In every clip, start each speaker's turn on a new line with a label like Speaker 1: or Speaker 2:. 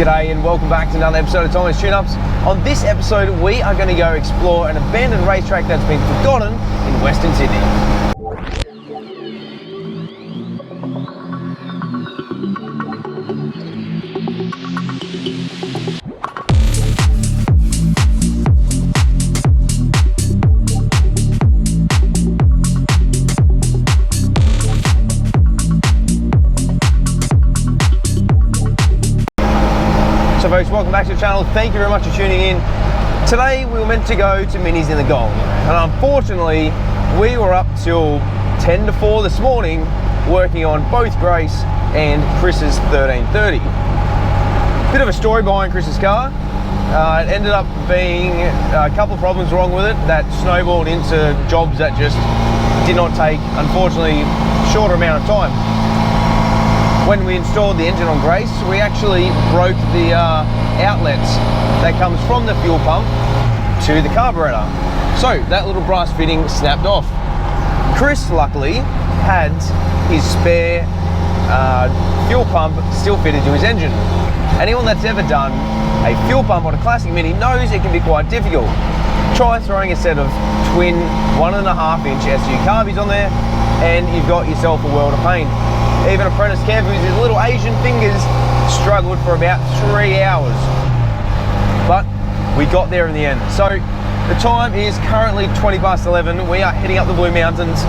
Speaker 1: G'day and welcome back to another episode of Tomo's Tune-Ups. On this episode, we are going to go explore an abandoned racetrack that's been forgotten in Western Sydney. So folks, welcome back to the channel. Thank you very much for tuning in. Today we were meant to go to Minis in the Gong, and unfortunately we were up till 10 to 4 this morning working on both Grace and Chris's 1330. Bit of a story behind Chris's car. It ended up being a couple of problems wrong with it that snowballed into jobs that just did not take, unfortunately, a shorter amount of time. When we installed the engine on Grace, we actually broke the outlets that comes from the fuel pump to the carburetor. So that little brass fitting snapped off. Chris luckily had his spare fuel pump still fitted to his engine. Anyone that's ever done a fuel pump on a Classic Mini knows it can be quite difficult. Try throwing a set of twin 1.5-inch SU carbies on there and you've got yourself a world of pain. Even apprentice Kev, who's his little Asian fingers, struggled for about 3 hours. But we got there in the end. So the time is currently 20 past 11. We are heading up the Blue Mountains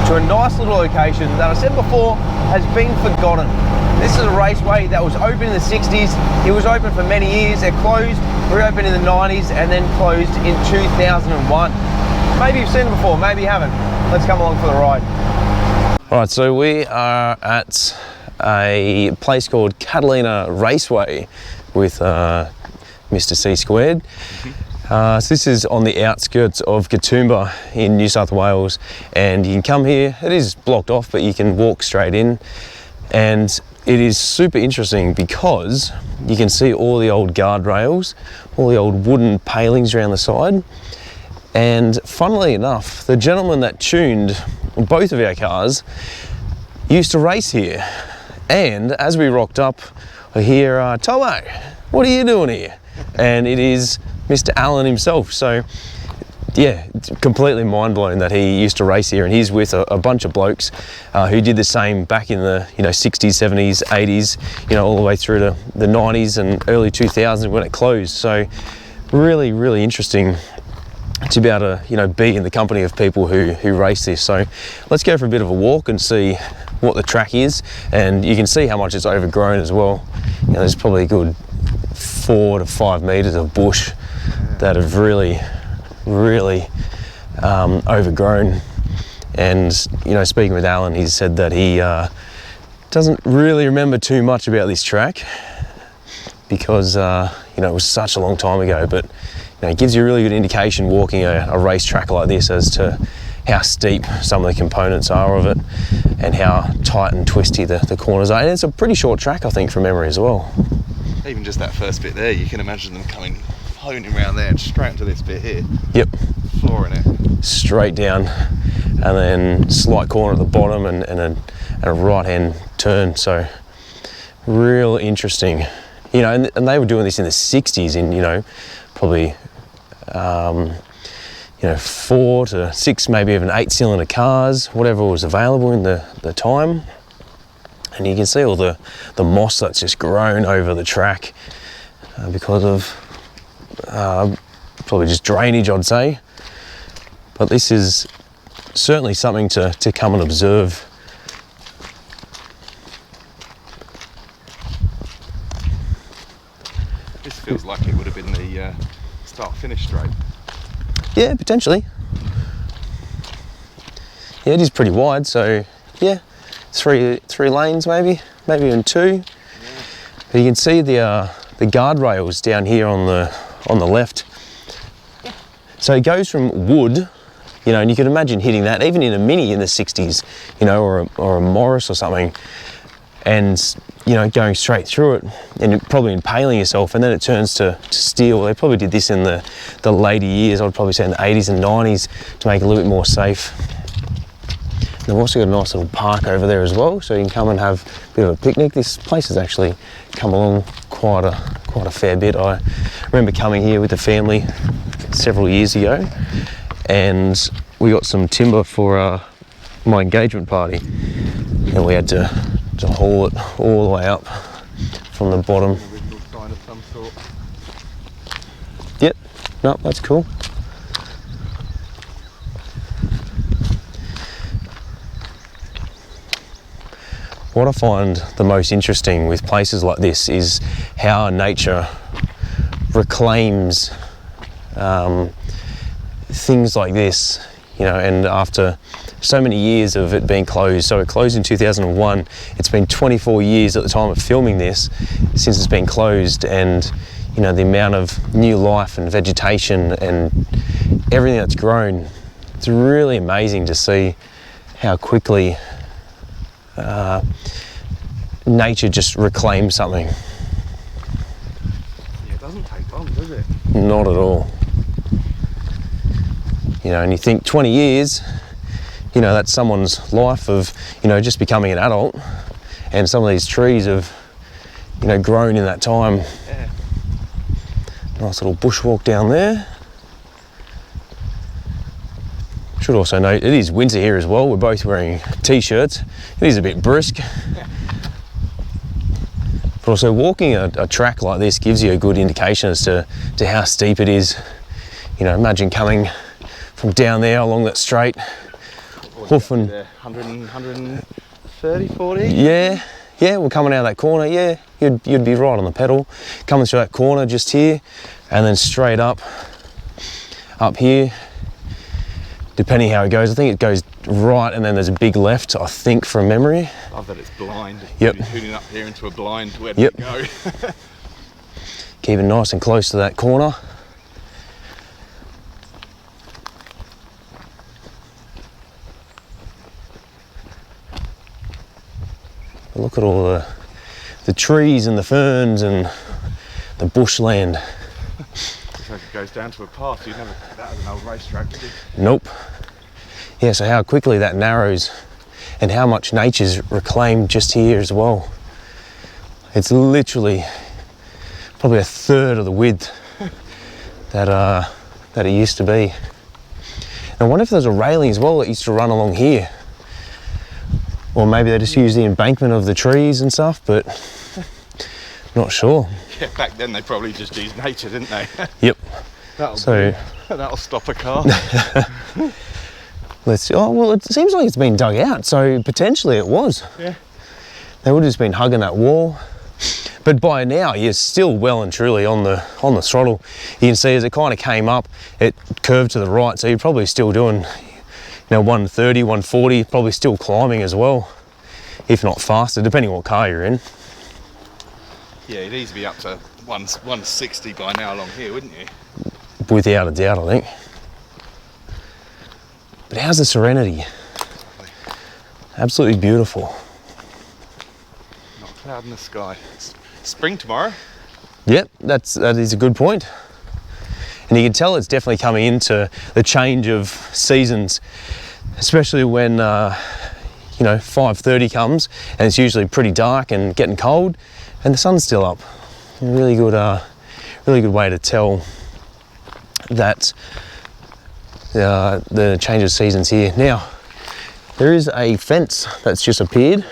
Speaker 1: to a nice little location that I said before has been forgotten. This is a raceway that was open in the 60s. It was open for many years. It closed, reopened in the 90s, and then closed in 2001. Maybe you've seen it before, maybe you haven't. Let's come along for the ride. Right, so we are at a place called Catalina Raceway with Mr. C Squared. So this is on the outskirts of Katoomba in New South Wales, and you can come here. It is blocked off, but you can walk straight in, and it is super interesting because you can see all the old guardrails, all the old wooden palings around the side. And funnily enough, the gentleman that tuned both of our cars used to race here. And as we rocked up, I hear, Tomo, what are you doing here? And it is Mr. Allen himself. So yeah, it's completely mind blowing that he used to race here, and he's with a bunch of blokes who did the same back in the 60s, 70s, 80s, all the way through to the 90s and early 2000s when it closed. So really interesting to be able to be in the company of people who race this. So let's go for a bit of a walk and see what the track is, and you can see how much it's overgrown as well. There's probably a good 4 to 5 meters of bush that have really overgrown. And speaking with Alan, he said that he doesn't really remember too much about this track because it was such a long time ago, but it gives you a really good indication walking a racetrack like this as to how steep some of the components are of it and how tight and twisty the corners are. And it's a pretty short track, I think, from memory as well.
Speaker 2: Even just that first bit there, you can imagine them coming honing around there and straight into this bit here.
Speaker 1: Yep.
Speaker 2: Flooring it.
Speaker 1: Straight down, and then slight corner at the bottom and a right-hand turn. So real interesting. And they were doing this in the 60s in, probably 4 to 6, maybe even 8-cylinder cars, whatever was available in the time. And you can see all the moss that's just grown over the track because of probably just drainage, I'd say. But this is certainly something to come and observe.
Speaker 2: This feels like it would have been the start-finish straight.
Speaker 1: Yeah, potentially. Yeah, it is pretty wide, so yeah, three lanes maybe even 2. Yeah. But you can see the guardrails down here on the left. So it goes from wood, and you can imagine hitting that even in a Mini in the 60s, or a Morris or something, and going straight through it and probably impaling yourself, and then it turns to steel. They probably did this in the later years, I'd probably say in the 80s and 90s, to make it a little bit more safe. And they've also got a nice little park over there as well, so you can come and have bit of a picnic. This place has actually come along quite a fair bit. I remember coming here with the family several years ago, and we got some timber for my engagement party, and we had to haul it all the way up from the bottom.
Speaker 2: An original sign of some sort.
Speaker 1: Yep, no, that's cool. What I find the most interesting with places like this is how nature reclaims things like this, you know, and after so many years of it being closed. So it closed in 2001. It's been 24 years at the time of filming this since it's been closed, and you know, the amount of new life and vegetation and everything that's grown, it's really amazing to see how quickly nature just reclaims something.
Speaker 2: Yeah, it doesn't take long, does it?
Speaker 1: Not at all. You know, and you think 20 years, you know, that's someone's life of, you know, just becoming an adult, and some of these trees have, you know, grown in that time.
Speaker 2: Yeah.
Speaker 1: Nice little bushwalk down there. Should also note, it is winter here as well. We're both wearing t-shirts. It is a bit brisk. But also walking a track like this gives you a good indication as to how steep it is. You know, imagine coming from down there along that straight, hoofing.
Speaker 2: 130, 40?
Speaker 1: Yeah, we're coming out of that corner, yeah. You'd be right on the pedal. Coming through that corner just here, and then straight up here. Depending how it goes, I think it goes right and then there's a big left, I think, from memory.
Speaker 2: Love that it's blind.
Speaker 1: Yep.
Speaker 2: You're tuning up here into a blind, where
Speaker 1: Yep.
Speaker 2: do you go?
Speaker 1: Keeping nice and close to that corner. Look at all the trees and the ferns and the bushland.
Speaker 2: Looks like it goes down to a path. You'd never think that as an old racetrack, would you?
Speaker 1: Nope. Yeah, so how quickly that narrows and how much nature's reclaimed just here as well. It's literally probably a third of the width that it used to be. And I wonder if there's a railing as well that used to run along here. Or maybe they just use the embankment of the trees and stuff, but not sure.
Speaker 2: Yeah, back then they probably just used nature, didn't they?
Speaker 1: Yep.
Speaker 2: That'll stop a car.
Speaker 1: Let's see. Oh, well, it seems like it's been dug out, so potentially it was.
Speaker 2: Yeah.
Speaker 1: They would have just been hugging that wall. But by now, you're still well and truly on the throttle. You can see as it kind of came up, it curved to the right, so you're probably still doing, you know, 130, 140, probably still climbing as well, if not faster, depending on what car you're in.
Speaker 2: Yeah, it'd easily be up to 160 by now along here, wouldn't you?
Speaker 1: Without a doubt, I think. But how's the serenity? Absolutely beautiful.
Speaker 2: Not a cloud in the sky. It's spring tomorrow.
Speaker 1: Yep, that is a good point. And you can tell it's definitely coming into the change of seasons, especially when, you know, 5:30 comes and it's usually pretty dark and getting cold and the sun's still up. Really good way to tell that the change of seasons here. Now, there is a fence that's just appeared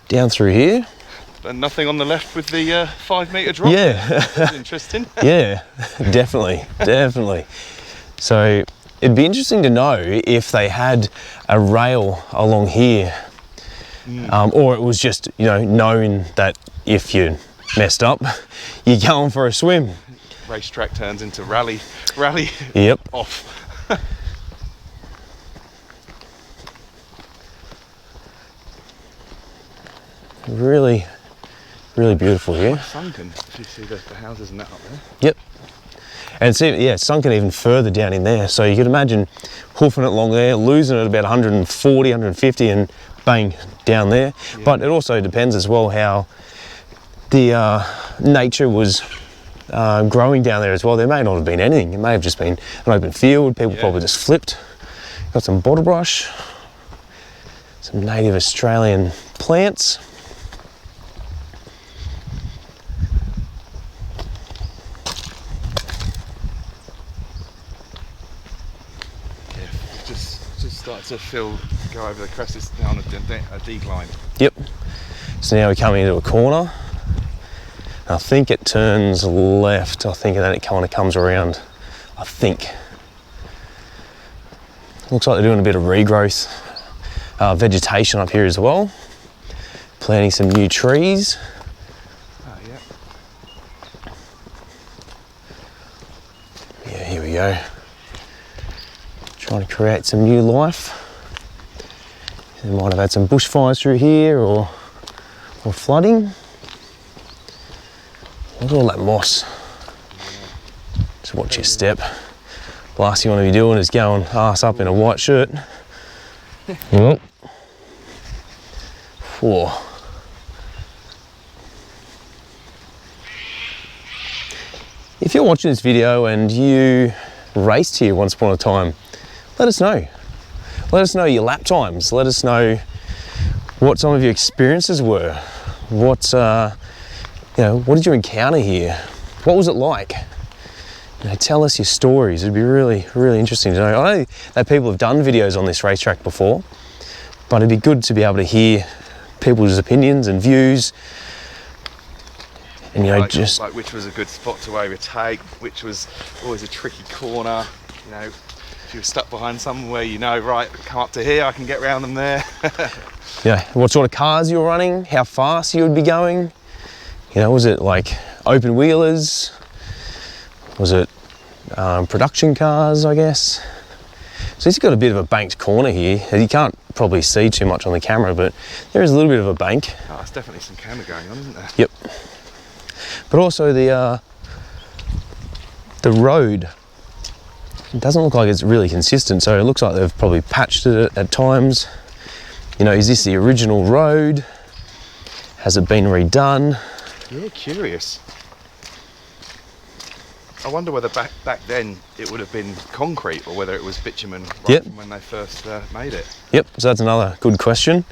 Speaker 1: down through here.
Speaker 2: And nothing on the left with the 5 metre drop.
Speaker 1: Yeah.
Speaker 2: That's interesting.
Speaker 1: Yeah, definitely. So it'd be interesting to know if they had a rail along here, or it was just, you know, known that if you messed up, you're going for a swim.
Speaker 2: Racetrack turns into rally
Speaker 1: Yep.
Speaker 2: off.
Speaker 1: Really beautiful here.
Speaker 2: Sunken, if you see the houses and that up there.
Speaker 1: Yep. And see, yeah, it's sunken even further down in there. So you could imagine hoofing it along there, losing it at about 140, 150 and bang, down there. Yeah. But it also depends as well how the nature was growing down there as well. There may not have been anything. It may have just been an open field. People probably just flipped. Got some bottle brush, some native Australian plants.
Speaker 2: Start to go over the crest. It's now on a decline.
Speaker 1: Yep. So now we're coming into a corner. I think it turns left, I think, and then it kind of comes around, I think. Looks like they're doing a bit of regrowth, vegetation up here as well. Planting some new trees.
Speaker 2: Oh, yeah.
Speaker 1: Yeah, here we go. Trying to create some new life. They might have had some bushfires through here or flooding. Look at all that moss. Just watch your step. Last thing you want to be doing is going ass up in a white shirt. Well, whoa. If you're watching this video and you raced here once upon a time, let us know. Let us know your lap times. Let us know what some of your experiences were. What did you encounter here? What was it like? Tell us your stories. It'd be really, really interesting to know. I know that people have done videos on this racetrack before, but it'd be good to be able to hear people's opinions and views. And just
Speaker 2: like which was a good spot to overtake, which was always a tricky corner. If you were stuck behind somewhere, right, come up to here, I can get round them there.
Speaker 1: Yeah, what sort of cars you were running, how fast you would be going. Was it like open wheelers? Was it production cars, I guess? So it's got a bit of a banked corner here. You can't probably see too much on the camera, but there is a little bit of a bank.
Speaker 2: Oh, there's definitely some camera going on, isn't there?
Speaker 1: Yep. But also the road, it doesn't look like it's really consistent, so it looks like they've probably patched it at times. Is this the original road? Has it been redone?
Speaker 2: Yeah, curious. I wonder whether back then it would have been concrete or whether it was bitumen from when they first made it.
Speaker 1: Yep, so that's another good question.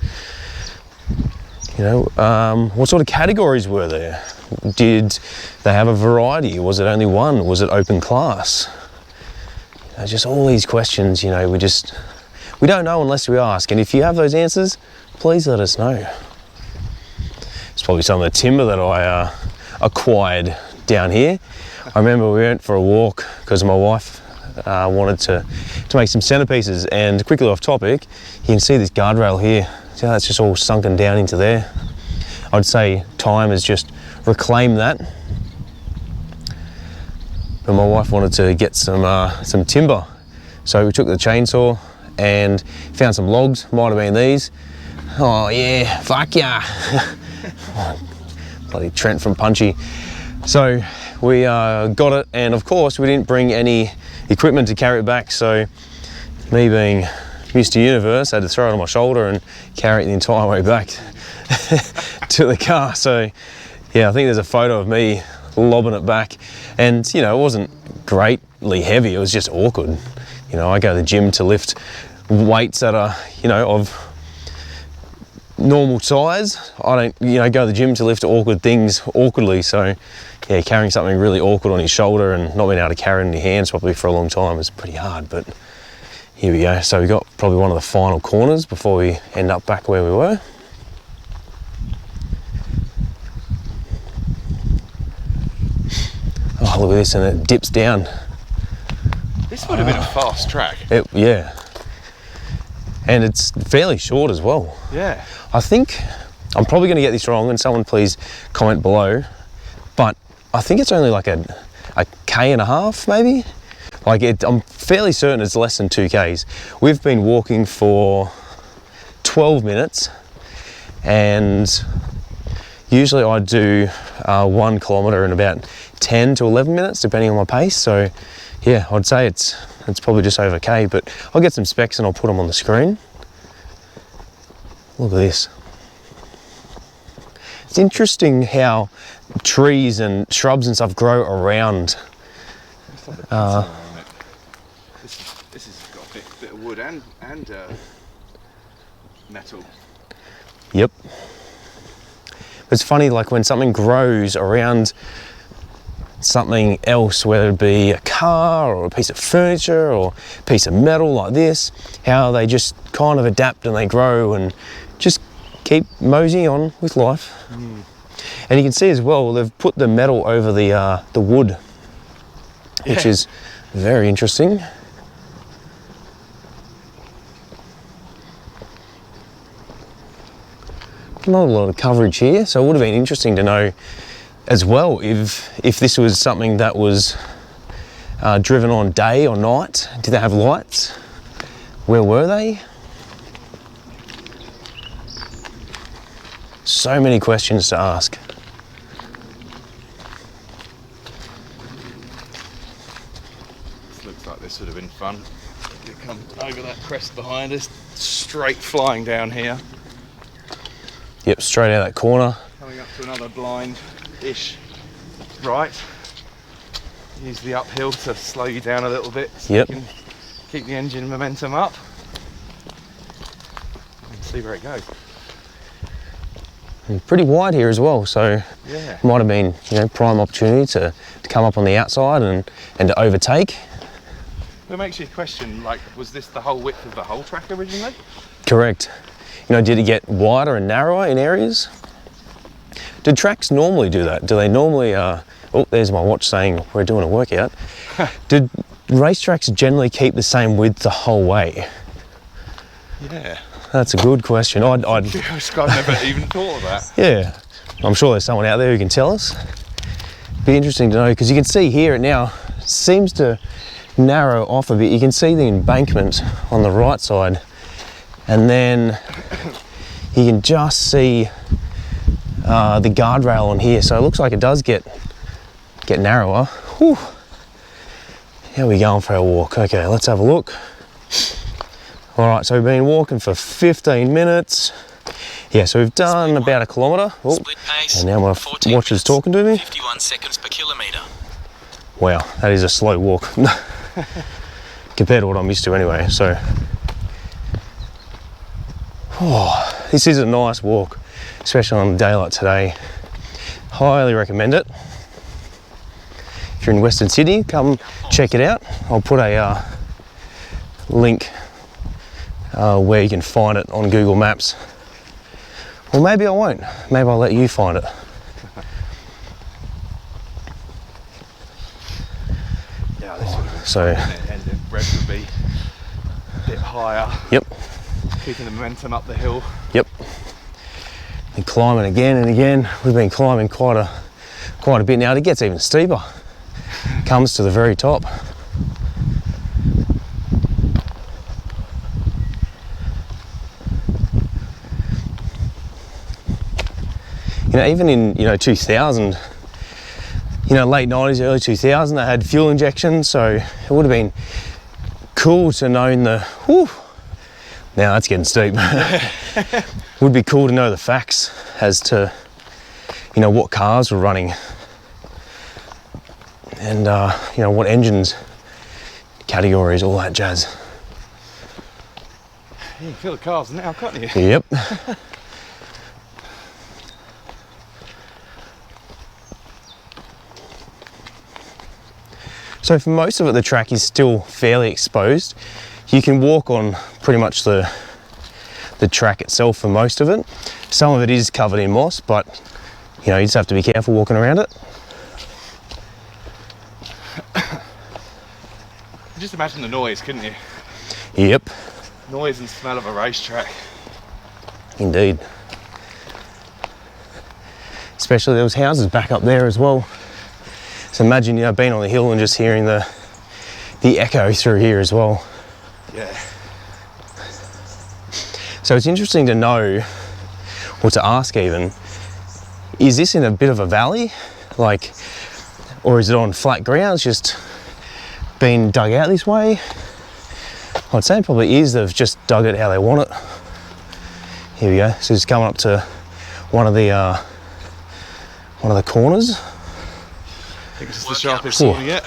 Speaker 1: What sort of categories were there? Did they have a variety? Was it only one? Was it open class? Just all these questions, we don't know unless we ask. And if you have those answers, please let us know. It's probably some of the timber that I acquired down here. I remember we went for a walk because my wife wanted to make some centerpieces, and quickly off topic, you can see this guardrail here. See how that's just all sunken down into there? I'd say time has just reclaimed that. But my wife wanted to get some timber, so we took the chainsaw and found some logs. Might have been these. Oh yeah, fuck yeah! Bloody Trent from Punchy. So we got it, and of course we didn't bring any equipment to carry it back, so me being Mr. Universe, I had to throw it on my shoulder and carry it the entire way back to the car. So yeah, I think there's a photo of me lobbing it back, and it wasn't greatly heavy, it was just awkward. I go to the gym to lift weights that are of normal size. I don't go to the gym to lift awkward things awkwardly, so yeah, carrying something really awkward on your shoulder and not being able to carry it in your hands probably for a long time is pretty hard. But here we go. So we got probably one of the final corners before we end up back where we were. Oh, look at this, and it dips down.
Speaker 2: This would have been a fast track.
Speaker 1: Yeah. And it's fairly short as well.
Speaker 2: Yeah.
Speaker 1: I think, I'm probably going to get this wrong, and someone please comment below, but I think it's only like a K and a half, maybe? I'm fairly certain it's less than 2 Ks. We've been walking for 12 minutes, and usually I do 1 kilometre in about 10 to 11 minutes, depending on my pace. So yeah, I'd say it's probably just over K, but I'll get some specs and I'll put them on the screen. Look at this. It's interesting how trees and shrubs and stuff grow around.
Speaker 2: This has got a bit of wood and metal.
Speaker 1: Yep. It's funny, like when something grows around something else, whether it be a car or a piece of furniture or a piece of metal like this, how they just kind of adapt and they grow and just keep moseying on with life. And you can see as well, they've put the metal over the wood, which is very interesting. Not a lot of coverage here, so it would have been interesting to know as well if this was something that was driven on day or night. Did they have lights? Where were they? So many questions to ask.
Speaker 2: This looks like this would have been fun. It comes over that crest behind us, straight flying down here.
Speaker 1: Yep, straight out of that corner.
Speaker 2: Coming up to another blind-ish right. Use the uphill to slow you down a little bit so you can keep the engine momentum up. And see where it goes.
Speaker 1: And pretty wide here as well, so
Speaker 2: Yeah.
Speaker 1: might have been, you know, prime opportunity to come up on the outside and to overtake.
Speaker 2: It makes you question, like, was this the whole width of the whole track originally?
Speaker 1: Correct. You know, did it get wider and narrower in areas? Do tracks normally do that? Do they normally, oh, there's my watch saying we're doing a workout. Did racetracks generally keep the same width the whole way?
Speaker 2: Yeah.
Speaker 1: That's a good question. I've
Speaker 2: never even thought of that.
Speaker 1: Yeah, I'm sure there's someone out there who can tell us. Be interesting to know, because you can see here it now seems to narrow off a bit. You can see the embankment on the right side, and then you can just see the guardrail on here. So it looks like it does get narrower. Whew. How are we going for our walk? Okay, let's have a look. All right, so we've been walking for 15 minutes. Yeah, so we've done about 1 kilometre. Oh,
Speaker 3: split pace,
Speaker 1: and now my watch is talking to me.
Speaker 3: 51 seconds per kilometre.
Speaker 1: Wow, that is a slow walk compared to what I'm used to anyway. So, oh, this is a nice walk, especially on a day like today. Highly recommend it. If you're in Western Sydney, come check it out. I'll put a link where you can find it on Google Maps. Or maybe I won't. Maybe I'll let you find it.
Speaker 2: Yeah, this would have been
Speaker 1: So,
Speaker 2: fun, and the revs would be a bit higher.
Speaker 1: yep,
Speaker 2: Keeping the momentum up the hill.
Speaker 1: yep. And climbing again and again. We've been climbing quite a bit now. It gets even steeper. Comes to the very top. You know, even in 2000, late 90s, early 2000, they had fuel injection, so it would have been cool to know now that's getting steep. Would be cool to know the facts as to what cars were running and what engines, categories, all that jazz.
Speaker 2: You can feel the cars now, can't you?
Speaker 1: Yep. So for most of it, the track is still fairly exposed. You can walk on pretty much the track itself for most of it. Some of it is covered in moss, but you just have to be careful walking around it.
Speaker 2: Just imagine the noise, couldn't you?
Speaker 1: Yep,
Speaker 2: Noise and smell of a racetrack.
Speaker 1: indeed. Especially those houses back up there as well. So imagine being on the hill and just hearing the echo through here as well.
Speaker 2: Yeah.
Speaker 1: So it's interesting to know, or to ask even, is this in a bit of a valley? Or is it on flat ground? It's just been dug out this way? I'd say it probably is. They've just dug it how they want it. Here we go. So it's coming up to one of the corners.
Speaker 2: I think this is the sharpest one yet.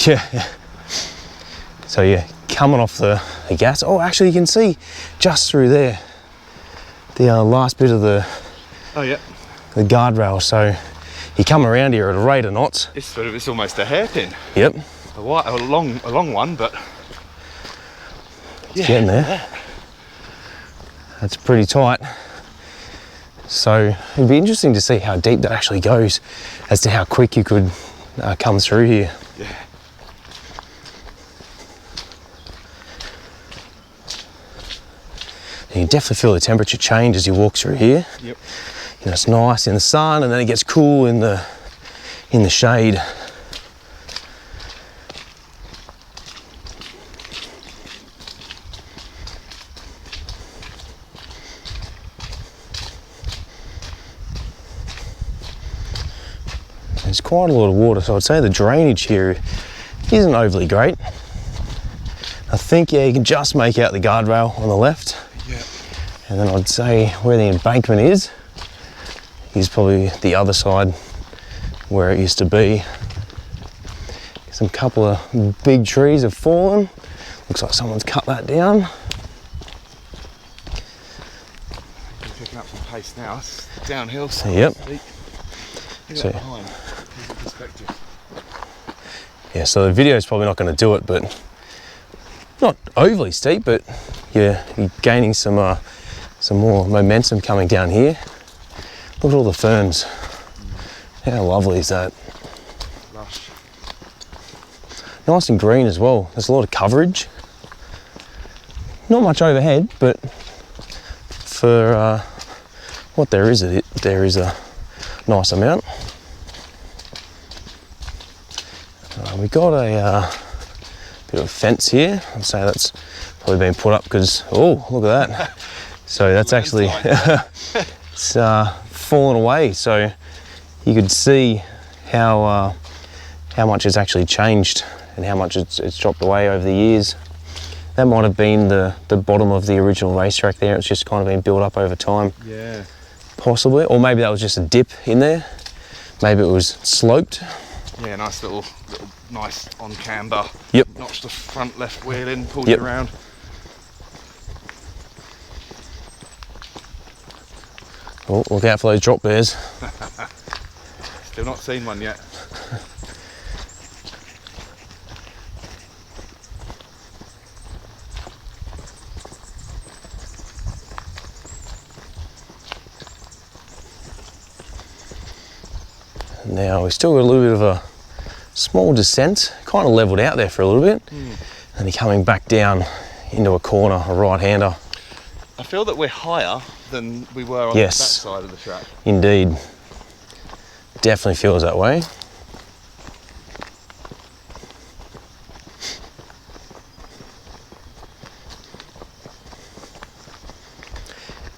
Speaker 1: Yeah. So yeah, coming off the gas. Oh, actually you can see just through there the last bit of the
Speaker 2: Oh yeah.
Speaker 1: guardrail. So you come around here at a rate of knots.
Speaker 2: It's almost a hairpin.
Speaker 1: Yep.
Speaker 2: A long one, but
Speaker 1: It's getting there. That's pretty tight. So it'd be interesting to see how deep that actually goes, as to how quick you could come through here.
Speaker 2: yeah.
Speaker 1: You can definitely feel the temperature change as you walk through here.
Speaker 2: Yep.
Speaker 1: You know, it's nice in the sun, and then it gets cool in the shade. There's quite a lot of water, so I'd say the drainage here isn't overly great. I think, yeah, you can just make out the guardrail on the left.
Speaker 2: Yeah.
Speaker 1: And then I'd say where the embankment is probably the other side where it used to be. Some couple of big trees have fallen. Looks like someone's cut that down.
Speaker 2: Picking up some pace now. It's downhill. So
Speaker 1: Yep.
Speaker 2: steep. Look
Speaker 1: So-
Speaker 2: at that behind. Here's the perspective.
Speaker 1: Yeah, so the video is probably not going to do it, but not overly steep, but yeah, you're gaining some more momentum coming down here. Look at all the ferns. How lovely is that?
Speaker 2: Lush.
Speaker 1: Nice and green as well. There's a lot of coverage. Not much overhead, but for what there is a nice amount. We've got a bit of a fence here. I'd say that's probably been put up because, oh, look at that. So that's actually, it's fallen away. So you could see how much it's actually changed and how much it's dropped away over the years. That might have been the bottom of the original racetrack there. It's just kind of been built up over time.
Speaker 2: Yeah.
Speaker 1: Possibly, or maybe that was just a dip in there. Maybe it was sloped.
Speaker 2: Yeah, nice little nice on camber.
Speaker 1: Yep.
Speaker 2: Notched the front left wheel in, pulled
Speaker 1: Yep.
Speaker 2: it around.
Speaker 1: Oh, look out for those drop bears.
Speaker 2: Still not seen one yet.
Speaker 1: Now we've still got a little bit of a small descent, kind of leveled out there for a little bit, and you're coming back down into a corner, a right-hander.
Speaker 2: I feel that we're higher than we were on
Speaker 1: Yes.
Speaker 2: that side of the track.
Speaker 1: Indeed, definitely feels that way.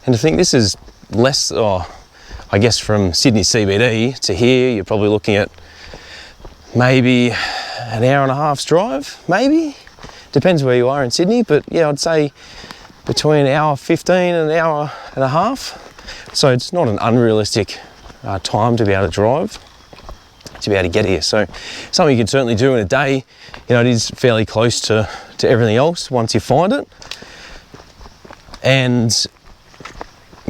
Speaker 1: And I think this is less, I guess from Sydney CBD to here, you're probably looking at maybe an hour and a half's drive, maybe. Depends where you are in Sydney, but yeah, I'd say between an hour 15 and an hour and a half. So it's not an unrealistic time to be able to drive, to be able to get here. So something you can certainly do in a day. You know, it is fairly close to everything else once you find it. And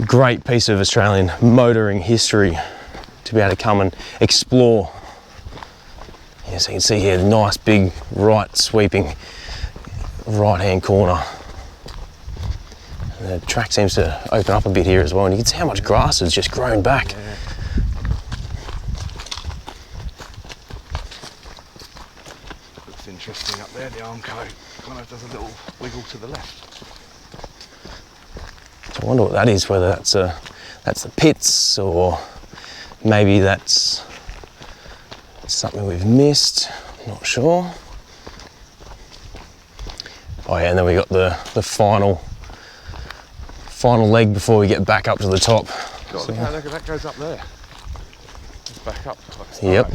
Speaker 1: great piece of Australian motoring history to be able to come and explore. Yeah, so you can see here the nice big right sweeping right hand corner. The track seems to open up a bit here as well, and you can see how much grass has just grown back.
Speaker 2: Yeah. Looks interesting up there, the Armco kind of does a little wiggle to the left.
Speaker 1: So I wonder what that is, whether that's the pits, or maybe that's something we've missed, not sure. Oh yeah, and then we got the final leg before we get back up to the top.
Speaker 2: God, look how that goes up there. Let's back up.
Speaker 1: Yep.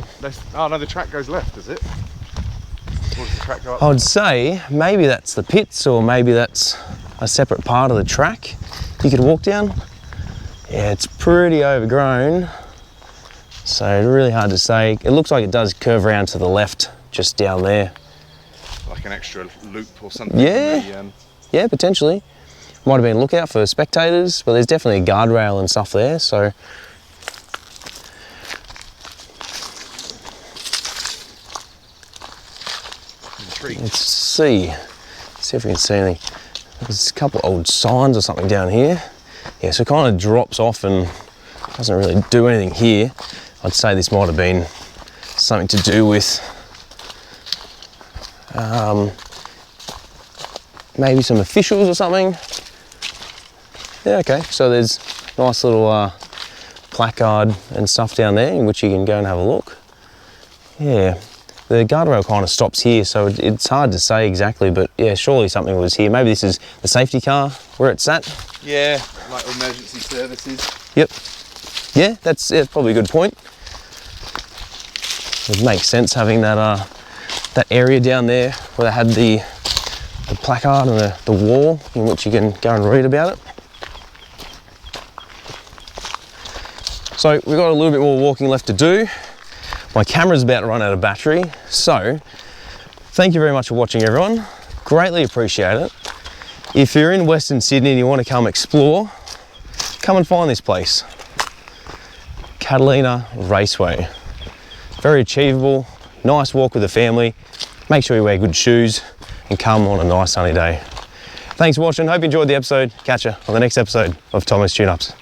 Speaker 2: Oh no, the track goes left, does it? Or does the track go up?
Speaker 1: I would say maybe that's the pits, or maybe that's a separate part of the track you could walk down. Yeah, it's pretty overgrown, so really hard to say. It looks like it does curve around to the left, just down there.
Speaker 2: Like an extra loop or something.
Speaker 1: Yeah. Yeah, potentially. Might have been a lookout for spectators, but there's definitely a guardrail and stuff there, so Let's see if we can see anything. There's a couple old signs or something down here. Yeah, so it kind of drops off and doesn't really do anything here. I'd say this might have been something to do with maybe some officials or something. Yeah, okay, so there's nice little placard and stuff down there in which you can go and have a look. Yeah, the guardrail kind of stops here, so it's hard to say exactly, but yeah, surely something was here. Maybe this is the safety car where it's at.
Speaker 2: Yeah, like emergency services.
Speaker 1: Yep. Yeah, that's probably a good point. It makes sense having that that area down there where they had the placard and the wall in which you can go and read about it. So we've got a little bit more walking left to do. My camera's about to run out of battery, so thank you very much for watching, everyone. Greatly appreciate it. If you're in Western Sydney and you want to come explore, come and find this place. Catalina Raceway. Very achievable, nice walk with the family. Make sure you wear good shoes and come on a nice sunny day. Thanks for watching, hope you enjoyed the episode. Catch you on the next episode of Tomo's Tune-Ups.